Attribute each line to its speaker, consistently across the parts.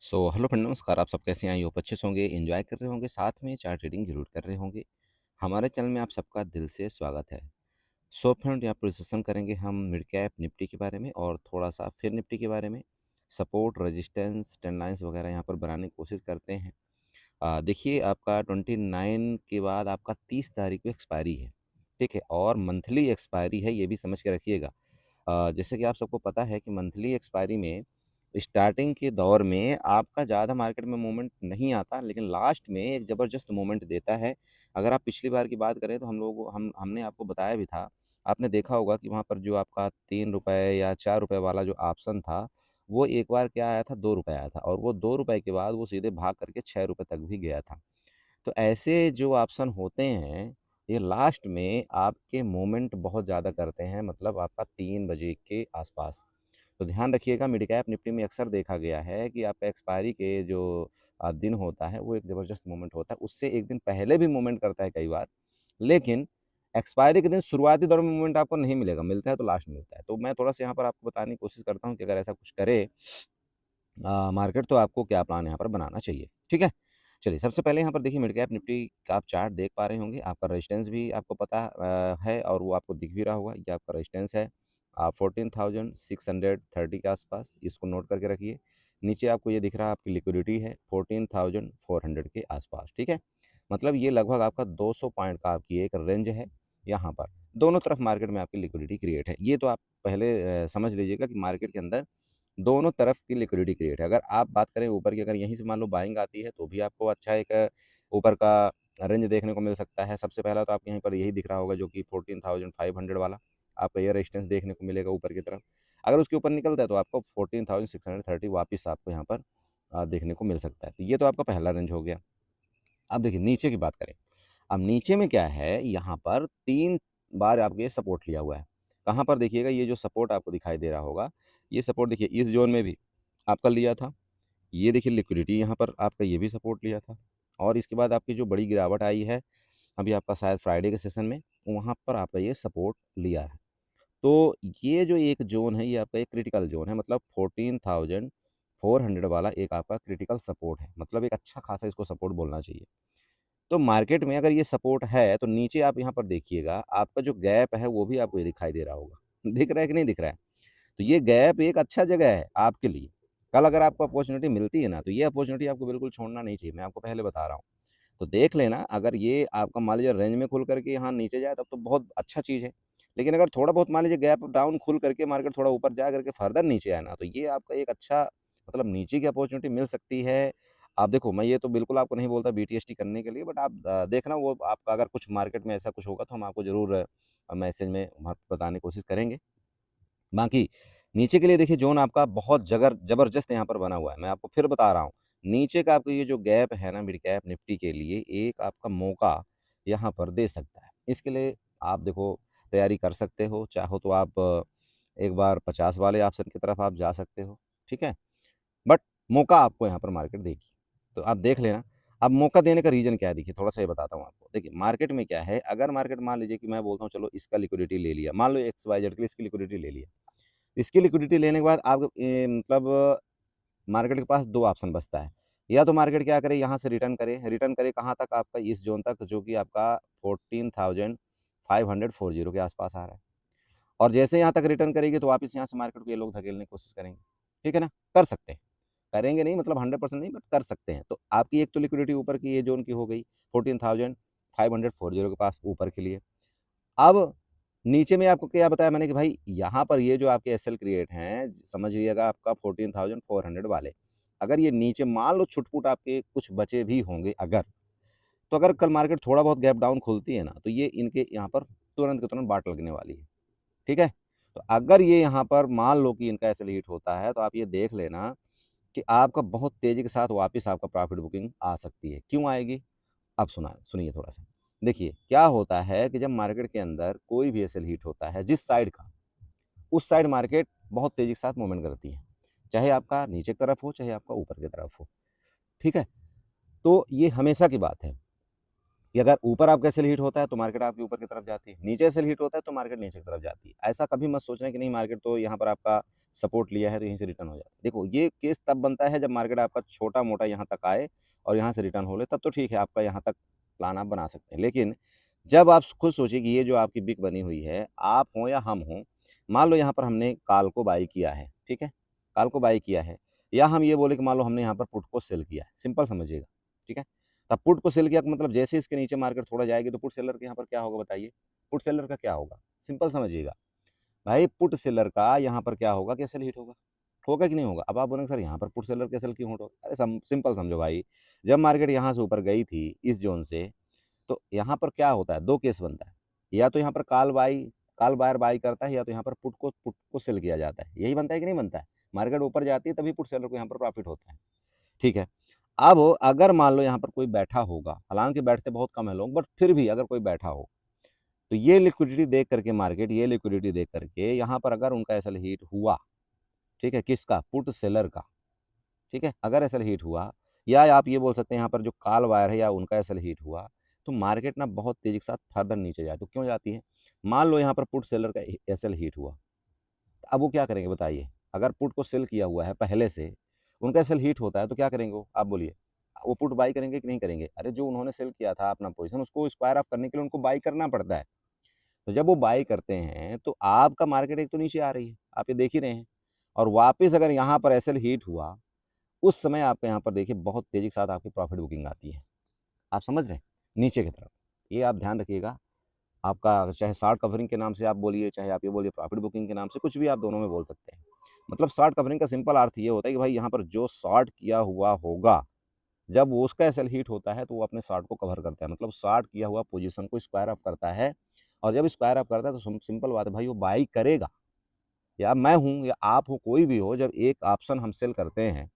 Speaker 1: Hello friend, नमस्कार। आप सब कैसे हैं? आई होप अच्छे से होंगे, एंजॉय कर रहे होंगे, साथ में चार्ट रीडिंग जरूर कर रहे होंगे। हमारे चैनल में आप सबका दिल से स्वागत है। फ्रेंड, यहाँ पर डिस्कशन करेंगे हम मिड कैप निफ्टी के बारे में और थोड़ा सा फिर निफ्टी के बारे में। सपोर्ट, रेजिस्टेंस, ट्रेंड लाइंस वगैरह यहाँ पर बनाने की कोशिश करते हैं। देखिए, आपका 29 के बाद आपका 30 तारीख को एक्सपायरी है, ठीक है, और मंथली एक्सपायरी है, ये भी समझ के रखिएगा। जैसे कि आप सबको पता है कि मंथली एक्सपायरी में स्टार्टिंग के दौर में आपका ज़्यादा मार्केट में मूवमेंट नहीं आता, लेकिन लास्ट में एक ज़बरदस्त मूवमेंट देता है। अगर आप पिछली बार की बात करें तो हम लोग हमने आपको बताया भी था। आपने देखा होगा कि वहाँ पर जो आपका 3 रुपये या 4 रुपये वाला जो ऑप्शन था, वो एक बार क्या आया था, 2 रुपये आया था, और वो 2 रुपये के बाद वो सीधे भाग करके 6 रुपये तक भी गया था। तो ऐसे जो ऑप्शन होते हैं, ये लास्ट में आपके मूवमेंट बहुत ज़्यादा करते हैं, मतलब आपका 3 बजे के आसपास। तो ध्यान रखिएगा, मिड कैप निफ्टी में अक्सर देखा गया है कि आपका एक्सपायरी के जो दिन होता है, वो एक ज़बरदस्त मूवमेंट होता है। उससे एक दिन पहले भी मूवमेंट करता है कई बार, लेकिन एक्सपायरी के दिन शुरुआती दौर में मूवमेंट आपको नहीं मिलेगा, मिलता है तो लास्ट में मिलता है। तो मैं थोड़ा-सा यहाँ पर आपको बताने की कोशिश करता हूँ कि अगर ऐसा कुछ करे मार्केट, तो आपको क्या प्लान यहाँ पर बनाना चाहिए, ठीक है? चलिए, सबसे पहले यहाँ पर देखिए, मिड कैप निफ्टी का आप चार्ट देख पा रहे होंगे। आपका रेजिस्टेंस भी आपको पता है और वो आपको दिख भी रहा होगा। ये आपका रेजिस्टेंस है 14,630 के आसपास, इसको नोट करके रखिए। नीचे आपको ये दिख रहा है, आपकी लिक्विडिटी है 14,400 के आसपास, ठीक है? मतलब ये लगभग आपका 200 पॉइंट का आपकी एक रेंज है यहाँ पर। दोनों तरफ मार्केट में आपकी लिक्विडिटी क्रिएट है। ये तो आप पहले समझ लीजिएगा कि मार्केट के अंदर दोनों तरफ की लिक्विडिटी क्रिएट है। अगर आप बात करें ऊपर की, अगर यहीं से मान लो बाइंग आती है, तो भी आपको अच्छा एक ऊपर का रेंज देखने को मिल सकता है। सबसे पहला तो आपको यहीं पर यही दिख रहा होगा, जो कि 14,500 वाला आपका ये रेजिस्टेंस देखने को मिलेगा ऊपर की तरफ। अगर उसके ऊपर निकलता है तो आपको 14,630 वापस आपको यहाँ पर देखने को मिल सकता है। तो ये तो आपका पहला रेंज हो गया। अब देखिए, नीचे की बात करें। अब नीचे में क्या है, यहाँ पर 3 बार आपके सपोर्ट लिया हुआ है। कहाँ पर देखिएगा, ये जो सपोर्ट आपको दिखाई दे रहा होगा, ये सपोर्ट देखिए इस ज़ोन में भी आपका लिया था। ये देखिए लिक्विडिटी यहाँ पर आपका ये भी सपोर्ट लिया था, और इसके बाद आपकी जो बड़ी गिरावट आई है, अभी आपका शायद फ्राइडे के सेशन में, वहाँ पर आपका ये सपोर्ट लिया है। तो ये जो एक ज़ोन है, ये आपका एक क्रिटिकल ज़ोन है, मतलब 14,400 वाला एक आपका क्रिटिकल सपोर्ट है, मतलब एक अच्छा खासा इसको सपोर्ट बोलना चाहिए। तो मार्केट में अगर ये सपोर्ट है, तो नीचे आप यहाँ पर देखिएगा, आपका जो गैप है वो भी आपको ये दिखाई दे रहा होगा। दिख रहा है कि नहीं दिख रहा है? तो ये गैप एक अच्छा जगह है आपके लिए। कल अगर आपको अपॉर्च्युनिटी मिलती है ना, तो ये अपॉर्च्युनिटी आपको बिल्कुल छोड़ना नहीं चाहिए, मैं आपको पहले बता रहा हूँ। तो देख लेना, अगर ये आपका मान लीजिए रेंज में खुल करके यहाँ नीचे जाए, तब तो बहुत अच्छा चीज़ है। लेकिन अगर थोड़ा बहुत मान लीजिए गैप डाउन खुल करके मार्केट थोड़ा ऊपर जा करके फर्दर नीचे आए ना, तो ये आपका एक अच्छा, मतलब नीचे की अपॉर्च्युनिटी मिल सकती है। आप देखो, मैं ये तो बिल्कुल आपको नहीं बोलता बीटीएसटी करने के लिए, बट आप देखना, वो आपका अगर कुछ मार्केट में ऐसा कुछ होगा तो हम आपको ज़रूर मैसेज में वहाँ बताने की कोशिश करेंगे। बाकी नीचे के लिए देखिए, ज़ोन आपका बहुत जगर ज़बरदस्त यहाँ पर बना हुआ है। मैं आपको फिर बता रहा हूँ, नीचे का आपका ये जो गैप है ना, मिड कैप निफ्टी के लिए एक आपका मौका यहाँ पर दे सकता है। इसके लिए आप देखो, तैयारी कर सकते हो, चाहो तो आप एक बार 50 वाले ऑप्शन की तरफ आप जा सकते हो, ठीक है? बट मौका आपको यहाँ पर मार्केट देगी, तो आप देख लेना। अब मौका देने का रीज़न क्या है, देखिए थोड़ा-सा ये बताता हूँ आपको। देखिए, मार्केट में क्या है, अगर मार्केट मान लीजिए कि मैं बोलता हूँ चलो इसका लिक्विडिटी ले लिया, मान लो XYZ के लिए इसकी लिक्विडिटी ले लिया। इसकी लिक्विडिटी लेने के बाद आप मतलब मार्केट के पास 2 ऑप्शन बचता है। या तो मार्केट क्या करे, यहाँ से रिटर्न करे कहाँ तक, आपका इस ज़ोन तक, जो कि आपका 14,540 के आस-पास आ रहा है। और जैसे यहाँ तक रिटर्न करेगी, तो वापस यहाँ से मार्केट को ये लोग धकेलने की कोशिश करेंगे। ठीक है ना? कर सकते हैं। करेंगे नहीं मतलब 100% नहीं, बट कर सकते हैं। तो आपकी एक तो लिक्विडिटी ऊपर की ये ज़ोन की हो गई, 14,540 के पास ऊपर के लिए। अब नीचे में आपको क्या बताया मैंने कि भाई, यहाँ पर ये जो आपके एसएल क्रिएट हैं, समझिएगा आपका 14,400 वाले, अगर ये नीचे मान लो छुट-पुट आपके कुछ बचे भी होंगे अगर, तो अगर कल मार्केट थोड़ा बहुत गैप डाउन खुलती है ना, तो ये इनके यहाँ पर तुरंत के तुरंत बाट लगने वाली है। ठीक है? तो अगर ये यहाँ पर मान लो कि इनका एसएल हिट होता है, तो आप ये देख लेना कि आपका बहुत तेज़ी के साथ वापस आपका प्रॉफिट बुकिंग आ सकती है। क्यों आएगी? अब सुनिए थोड़ा-सा। देखिए, क्या होता है कि जब मार्केट के अंदर कोई भी एसएल हिट होता है, जिस साइड का, उस साइड मार्केट बहुत तेज़ी के साथ मूवमेंट करती है। चाहे आपका नीचे की तरफ हो, चाहे आपका ऊपर की तरफ हो। ठीक है? तो ये हमेशा की बात है। कि अगर ऊपर आपका सेल हिट होता है तो मार्केट आपके ऊपर की तरफ जाती है, नीचे सेल हिट होता है तो मार्केट नीचे की तरफ जाती है। ऐसा कभी मत सोचना कि नहीं मार्केट तो यहाँ पर आपका सपोर्ट लिया है तो यहीं से रिटर्न हो जाए। देखो ये केस तब बनता है जब मार्केट आपका छोटा मोटा यहाँ तक आए और यहाँ से रिटर्न हो ले, तब तो ठीक है, आपका यहाँ तक प्लान आप बना सकते हैं। लेकिन जब आप खुद सोचिए कि ये जो आपकी बिक बनी हुई है, आप हों या हम हों, मान लो यहाँ पर हमने कॉल को बाई किया है, ठीक है, कॉल को बाई किया है, या हम ये बोले कि मान लो हमने यहाँ पर पुट को सेल किया है, सिंपल समझिएगा, ठीक है। तब पुट को सेल किया का मतलब जैसे इसके नीचे मार्केट थोड़ा जाएगी तो पुट सेलर के यहाँ पर क्या होगा बताइए, पुट सेलर का क्या होगा, सिंपल समझिएगा भाई, पुट सेलर का यहाँ पर क्या होगा, कैसे हिट होगा, होगा कि नहीं होगा। अब आप बोलेंगे सर यहाँ पर पुट सेलर कैसे क्यों हिट होगा, अरे सिंपल समझो भाई, जब मार्केट यहाँ से ऊपर गई थी इस जोन से, तो यहाँ पर क्या होता है, दो केस बनता है, या तो यहाँ पर कॉल बायर बाई करता है, या तो यहाँ पर पुट को सेल किया जाता है, यही बनता है कि नहीं बनता है। मार्केट ऊपर जाती है तभी पुट सेलर को यहाँ पर प्रॉफिट होता है, ठीक है। अब अगर मान लो यहाँ पर कोई बैठा होगा, हालांकि बैठते बहुत कम है लोग, बट फिर भी अगर कोई बैठा हो, तो ये लिक्विडिटी देख करके मार्केट, ये लिक्विडिटी देख करके यहाँ पर अगर उनका एसएल हीट हुआ, ठीक है, किसका, पुट सेलर का, ठीक है, अगर एसएल हीट हुआ, या आप ये बोल सकते हैं यहाँ पर जो कॉल वायर है या उनका एसएल हीट हुआ, तो मार्केट ना बहुत तेजी के साथ फर्दर नीचे जाए। तो क्यों जाती है, मान लो यहाँ पर पुट सेलर का एसएल हीट हुआ, तो अब वो क्या करेंगे बताइए, अगर पुट को सेल किया हुआ है पहले से, उनका एसएल हीट होता है तो क्या करेंगे वो, आप बोलिए, वो पुट बाई करेंगे कि नहीं करेंगे। अरे जो उन्होंने सेल किया था अपना पोजीशन, उसको स्क्वायर ऑफ करने के लिए उनको बाई करना पड़ता है। तो जब वो बाई करते हैं तो आपका मार्केट एक तो नीचे आ रही है, आप ये देख ही रहे हैं, और वापस अगर यहाँ पर एसएल हीट हुआ, उस समय आपका यहाँ पर देखिए बहुत तेजी के साथ आपकी प्रॉफिट बुकिंग आती है। आप समझ रहे हैं, नीचे की तरफ, ये आप ध्यान रखिएगा। आपका चाहे शॉर्ट कवरिंग के नाम से आप बोलिए, चाहे आप ये बोलिए प्रॉफिट बुकिंग के नाम से, कुछ भी आप दोनों में बोल सकते हैं। मतलब शॉर्ट कवरिंग का सिंपल अर्थ ये होता है कि भाई यहाँ पर जो शॉर्ट किया हुआ होगा, जब वो उसका एसएल हिट होता है तो वो अपने शॉर्ट को कवर करता है, मतलब शॉर्ट किया हुआ पोजीशन को स्क्वायर अप करता है। और जब स्क्वायर अप करता है तो सिंपल बात है भाई, वो बाई करेगा, या मैं हूँ या आप हो, कोई भी हो, जब एक ऑप्शन हम सेल करते हैं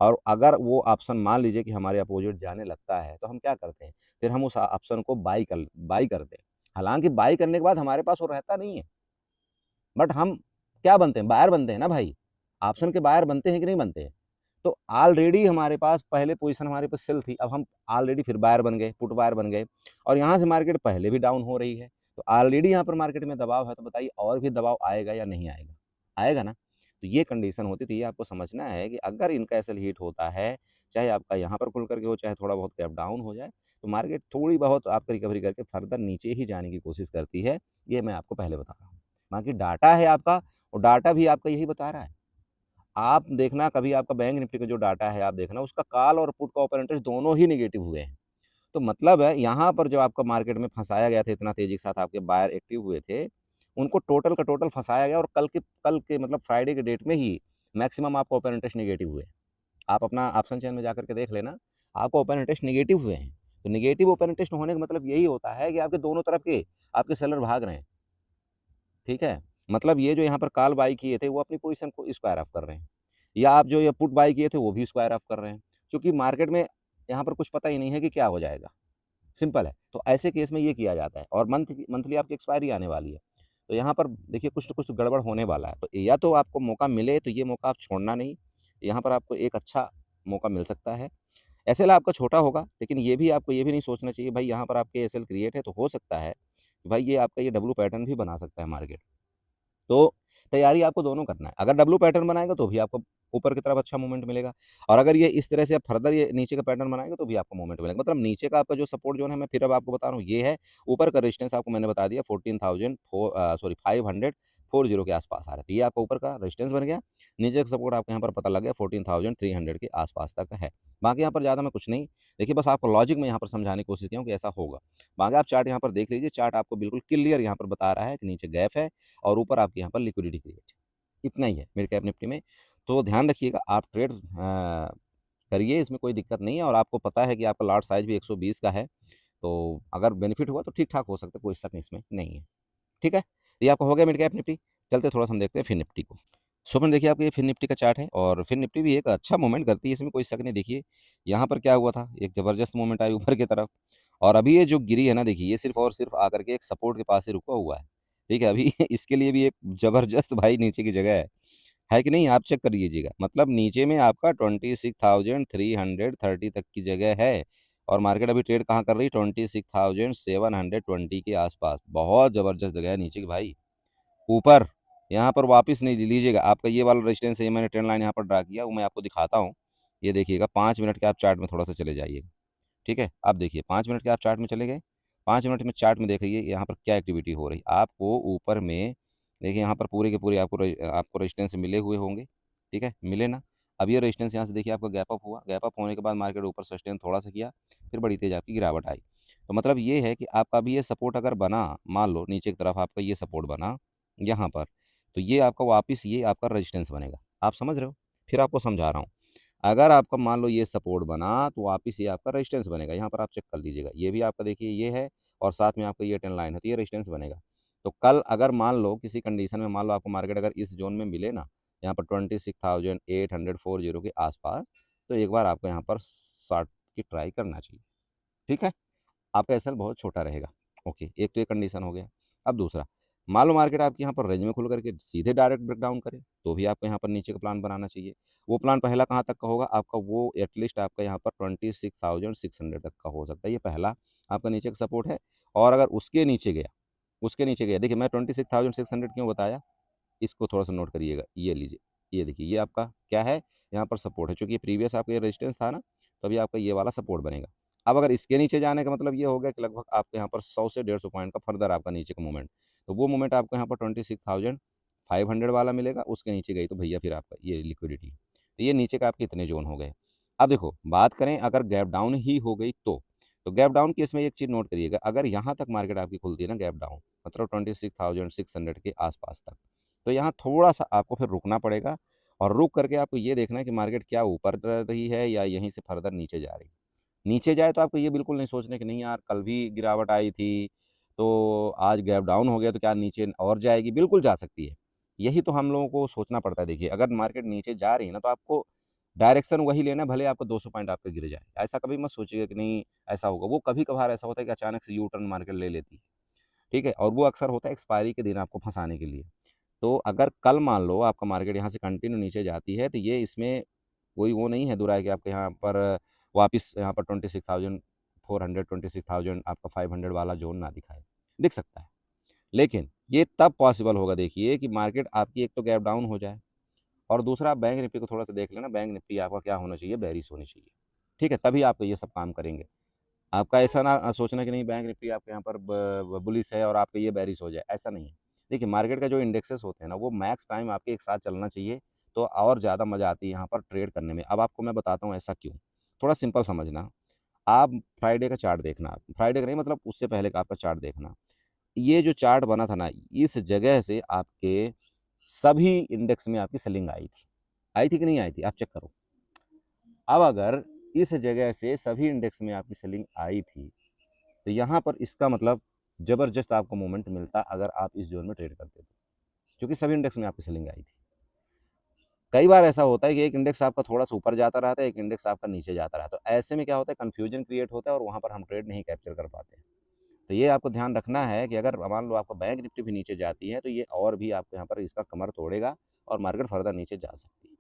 Speaker 1: और अगर वो ऑप्शन मान लीजिए कि हमारे अपोजिट जाने लगता है, तो हम क्या करते हैं, फिर हम उस ऑप्शन को बाई करते हैं। हालांकि बाई करने के बाद हमारे पास वो रहता नहीं है, बट हम क्या बनते हैं, बायर बनते हैं ना भाई, ऑप्शन के बायर बनते हैं कि नहीं बनते हैं। तो ऑलरेडी हमारे पास पहले पोजीशन हमारे पास सेल थी, अब हम ऑलरेडी फिर बायर बन गए, पुट बायर बन गए, और यहाँ से मार्केट पहले भी डाउन हो रही है, तो ऑलरेडी यहाँ पर मार्केट में दबाव है, तो बताइए और भी दबाव आएगा या नहीं आएगा, आएगा ना। तो ये कंडीशन होती थी, ये आपको समझना है कि अगर इनका एसएल हीट होता है, चाहे आपका यहाँ पर खुल करके हो, चाहे थोड़ा बहुत गैप डाउन हो जाए, तो मार्केट थोड़ी बहुत आपका रिकवरी करके फर्दर नीचे ही जाने की कोशिश करती है। ये मैं आपको पहले बता रहा हूँ, बाकी डाटा है आपका, और डाटा भी आपका यही बता रहा है। आप देखना कभी आपका बैंक निफ्टी का जो डाटा है आप देखना, उसका कॉल और पुट का ओपन इंटरेस्ट दोनों ही नेगेटिव हुए हैं। तो मतलब है यहाँ पर जो आपका मार्केट में फंसाया गया था, इतना तेजी के साथ आपके बायर एक्टिव हुए थे, उनको टोटल का टोटल फंसाया गया, और कल के मतलब फ्राइडे के डेट में ही मैक्सिमम आपका ओपन इंटरेस्ट नेगेटिव हुए। आप अपना ऑप्शन चेन में जाकर के देख लेना, आपका ओपन इंटरेस्ट नेगेटिव हुए हैं। तो नेगेटिव ओपन इंटरेस्ट होने का मतलब यही होता है कि आपके दोनों तरफ के आपके सेलर भाग रहे हैं, ठीक है। मतलब ये जो यहाँ पर कॉल बाई किए थे वो अपनी पोजीशन को स्क्वायर ऑफ कर रहे हैं, या आप जो ये पुट बाई किए थे वो भी स्क्वायर ऑफ कर रहे हैं, क्योंकि मार्केट में यहाँ पर कुछ पता ही नहीं है कि क्या हो जाएगा, सिंपल है। तो ऐसे केस में ये किया जाता है, और मंथली आपकी एक्सपायरी आने वाली है, तो यहाँ पर देखिए कुछ तो कुछ तो गड़बड़ होने वाला है। तो या तो आपको मौका मिले तो ये मौका आप छोड़ना नहीं, यहाँ पर आपको एक अच्छा मौका मिल सकता है। एसएल आपका छोटा होगा, लेकिन ये भी आपको ये भी नहीं सोचना चाहिए भाई यहाँ पर आपके एसएल क्रिएट है तो हो सकता है कि भाई ये आपका ये डब्लू पैटर्न भी बना सकता है मार्केट। तो तैयारी आपको दोनों करना है, अगर डब्लू पैटर्न बनाएगा तो भी आपको ऊपर की तरफ अच्छा मूवमेंट मिलेगा, और अगर ये इस तरह से आप फर्दर ये नीचे का पैटर्न बनाएगा तो भी आपको मूवमेंट मिलेगा। मतलब नीचे का आपका जो सपोर्ट जोन है, मैं फिर अब आपको बता रहा हूँ ये है, ऊपर का रेजिस्टेंस आपको मैंने बता दिया 540 के आसपास आ रहा है, तो ये आपका ऊपर का रेजिस्टेंस बन गया। नीचे का सपोर्ट आपको यहाँ पर पता लग गया 14,300 के आसपास तक है। बाकी यहाँ पर ज़्यादा मैं कुछ नहीं, देखिए बस आपको लॉजिक में यहाँ पर समझाने की कोशिश किया हूँ कि ऐसा होगा। बाकी आप चार्ट यहाँ पर देख लीजिए, चार्ट आपको बिल्कुल क्लियर यहाँ पर बता रहा है कि नीचे गैप है और ऊपर आपके यहाँ पर लिक्विडिटी क्रिएट, इतना ही है मिड कैप निफ्टी में। तो ध्यान रखिएगा, आप ट्रेड करिए, इसमें कोई दिक्कत नहीं है, और आपको पता है कि आपका लॉट साइज भी 120 का है, तो अगर बेनिफिट हुआ तो ठीक ठाक हो सकता है, कोई शक इसमें नहीं है, ठीक है। ये आपका हो गया मिड कैप निफ्टी। चलते थोड़ा सा हम देखते हैं फिर निफ्टी को। सो फ्रेंड देखिए, आपको ये फिर निफ्टी का चार्ट है, और फिर निफ्टी भी एक अच्छा मूवमेंट करती है, इसमें कोई शक नहीं। देखिए यहाँ पर क्या हुआ था, एक ज़बरदस्त मूवमेंट आई ऊपर की तरफ, और अभी ये जो गिरी है ना, देखिए ये सिर्फ और सिर्फ आकर के एक सपोर्ट के पास ही रुका हुआ है, ठीक है। अभी इसके लिए भी एक ज़बरदस्त भाई नीचे की जगह है कि नहीं, आप चेक कर लीजिएगा। मतलब नीचे में आपका 26,330 तक की जगह है, और मार्केट अभी ट्रेड कहाँ कर रही है, 26,720 के आसपास। बहुत ज़बरदस्त जगह है नीचे की भाई, ऊपर यहाँ पर वापस नहीं लीजिएगा। आपका ये वाला रेजिस्टेंस है, ये मैंने ट्रेंड लाइन यहाँ पर ड्रा किया, वो मैं आपको दिखाता हूँ। ये देखिएगा 5 मिनट के आप चार्ट में थोड़ा सा चले जाइएगा, ठीक है। आप देखिए 5 मिनट के आप चार्ट में चले गए, 5 मिनट में चार्ट में देखिए यहाँ पर क्या एक्टिविटी हो रही। आपको ऊपर में देखिए यहाँ पर पूरे के पूरे आपको रेजिस्टेंस मिले हुए होंगे, ठीक है, मिले ना। अब ये रेजिस्टेंस यहाँ से देखिए आपको गैप अप हुआ, गैप अप होने के बाद मार्केट ऊपर सस्टेन थोड़ा सा किया, फिर बड़ी तेज आपकी गिरावट आई। तो मतलब ये है कि आपका भी ये सपोर्ट अगर बना, मान लो नीचे की तरफ आपका ये सपोर्ट बना यहाँ पर, तो ये आपका वापस ये आपका रेजिस्टेंस बनेगा। आप समझ रहे हो, फिर आपको समझा रहा हूँ। अगर आपका मान लो ये सपोर्ट बना तो वापस ये आपका रेजिस्टेंस बनेगा। यहाँ पर आप चेक कर लीजिएगा, ये भी आपका देखिए ये है, और साथ में आपका ये ट्रेंड लाइन है, तो ये रेजिस्टेंस बनेगा। तो कल अगर मान लो किसी कंडीशन में मान लो आपको मार्केट अगर इस जोन में मिले ना, यहाँ पर 26,840 के आसपास, तो एक बार आपको यहाँ पर शॉर्ट की ट्राई करना चाहिए, ठीक है। आपका एसएल बहुत छोटा रहेगा। ओके, एक तो ये कंडीशन हो गया। अब दूसरा, मान लो मार्केट आपके यहाँ पर रेंज में खुल करके सीधे डायरेक्ट ब्रेकडाउन करे, तो भी आपको यहाँ पर नीचे का प्लान बनाना चाहिए। वो प्लान पहला कहाँ तक का होगा आपका, वो एटलीस्ट आपका यहाँ पर 26,600 तक का हो सकता है। ये पहला आपका नीचे का सपोर्ट है। और अगर उसके नीचे गया, उसके नीचे गया, देखिए मैं 26,600 क्यों बताया, इसको थोड़ा सा नोट करिएगा। ये लीजिए, ये देखिए, ये आपका क्या है, यहाँ पर सपोर्ट है, क्योंकि ये प्रीवियस आपका ये रेजिस्टेंस था ना, तो अभी आपका ये वाला सपोर्ट बनेगा। अब अगर इसके नीचे जाने का मतलब ये हो गया कि लगभग आपके यहाँ पर 100 से 150 पॉइंट का फर्दर आपका नीचे का मूवमेंट, तो वो मूवमेंट आपको यहाँ पर 26,500 वाला मिलेगा। उसके नीचे गई तो भैया फिर आपका ये लिक्विडिटी, तो ये नीचे का आपके इतने जोन हो गए। अब देखो बात करें अगर गैप डाउन ही हो गई तो गैप डाउन केस में एक चीज़ नोट करिएगा, अगर यहाँ तक मार्केट आपकी खुलती है ना गैप डाउन, मतलब 26,600 के आसपास तक, तो यहाँ थोड़ा सा आपको फिर रुकना पड़ेगा। और रुक करके आपको ये देखना है कि मार्केट क्या ऊपर रह रही है या यहीं से फर्दर नीचे जा रही है। नीचे जाए तो आपको ये बिल्कुल नहीं सोचने कि नहीं यार कल भी गिरावट आई थी, तो आज गैप डाउन हो गया तो क्या नीचे और जाएगी, बिल्कुल जा सकती है। यही तो हम लोगों को सोचना पड़ता है। देखिए अगर मार्केट नीचे जा रही है ना, तो आपको डायरेक्शन वही लेना है, भले आपको 200 पॉइंट आप पे गिर जाए। ऐसा कभी मत सोचिएगा कि नहीं ऐसा होगा। वो कभी कभार ऐसा होता है कि अचानक से यू टर्न मार्केट ले लेती है, ठीक है, और वो अक्सर होता है एक्सपायरी के दिन आपको फंसाने के लिए। तो अगर कल मान लो आपका मार्केट यहाँ से कंटिन्यू नीचे जाती है, तो ये इसमें कोई वो नहीं है दुराय कि आपके यहाँ पर वापस यहाँ पर 26,400 26,000 आपका 500 वाला जोन ना दिखाए, दिख सकता है। लेकिन ये तब पॉसिबल होगा देखिए कि मार्केट आपकी एक तो गैप डाउन हो जाए, और दूसरा बैंक निफ्टी को थोड़ा सा देख लेना, बैंक निफ्टी आपका क्या होना चाहिए, बेरिश होनी चाहिए, ठीक है, तभी आप ये सब काम करेंगे। आपका ऐसा ना सोचना कि नहीं बैंक निफ्टी आपके यहाँ पर बुलिश है और आपका ये बेरिश हो जाए, ऐसा नहीं है। देखिए मार्केट का जो इंडेक्सेस होते हैं ना, वो मैक्स टाइम आपके एक साथ चलना चाहिए, तो और ज़्यादा मज़ा आती है यहाँ पर ट्रेड करने में। अब आपको मैं बताता हूँ ऐसा क्यों, थोड़ा सिंपल समझना। आप फ्राइडे का चार्ट देखना, फ्राइडे का नहीं मतलब उससे पहले का आपका चार्ट देखना। ये जो चार्ट बना था ना, इस जगह से आपके सभी इंडेक्स में आपकी सेलिंग आई थी कि नहीं आई थी, आप चेक करो। अब अगर इस जगह से सभी इंडेक्स में आपकी सेलिंग आई थी, तो यहाँ पर इसका मतलब ज़बरदस्त आपको मोमेंट मिलता अगर आप इस जोन में ट्रेड करते तो, क्योंकि सभी इंडेक्स में आपकी सेलिंग आई थी। कई बार ऐसा होता है कि एक इंडेक्स आपका थोड़ा सा ऊपर जाता रहता है, एक इंडेक्स आपका नीचे जाता रहता है, तो ऐसे में क्या होता है, कन्फ्यूजन क्रिएट होता है और वहाँ पर हम ट्रेड नहीं कैप्चर कर पाते। तो ये आपको ध्यान रखना है कि अगर मान लो आपका बैंक निफ्टी भी नीचे जाती है, तो ये और भी आपको यहाँ पर इसका कमर तोड़ेगा और मार्केट फर्दर नीचे जा सकती है,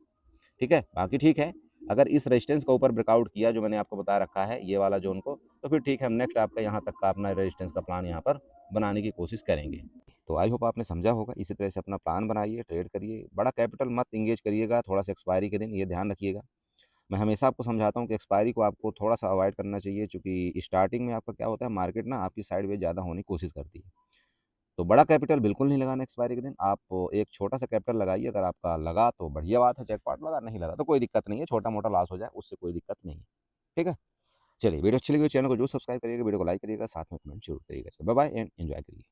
Speaker 1: ठीक है। बाकी ठीक है, अगर इस रेजिस्टेंस का ऊपर ब्रेकआउट किया जो मैंने आपको बता रखा है ये वाला जोन को, तो फिर ठीक है, हम नेक्स्ट आपका यहाँ तक का अपना रेजिस्टेंस का प्लान यहाँ पर बनाने की कोशिश करेंगे। तो आई होप आपने समझा होगा। इसी तरह से अपना प्लान बनाइए, ट्रेड करिए, बड़ा कैपिटल मत इंगेज करिएगा थोड़ा सा एक्सपायरी के दिन, ये ध्यान रखिएगा। मैं हमेशा आपको समझाता हूँ कि एक्सपायरी को आपको थोड़ा सा अवॉइड करना चाहिए, क्योंकि स्टार्टिंग में आपका क्या होता है, मार्केट ना आपकी साइड वे ज़्यादा होने की कोशिश करती है। तो बड़ा कैपिटल बिल्कुल नहीं लगाना एक्सपायरी के दिन, आप एक छोटा सा कैपिटल लगाइए। अगर आपका लगा तो बढ़िया बात है, जैकपॉट लगा, नहीं लगा तो कोई दिक्कत नहीं है, छोटा मोटा लॉस हो जाए उससे कोई दिक्कत नहीं है, ठीक है। चलिए वीडियो अच्छी लगी तो चैनल को जरूर सब्सक्राइब करिएगा, वीडियो को लाइक करिएगा, साथ में कमेंट जरूर करिएगा। बाय बाय एंड एंजॉय करिए।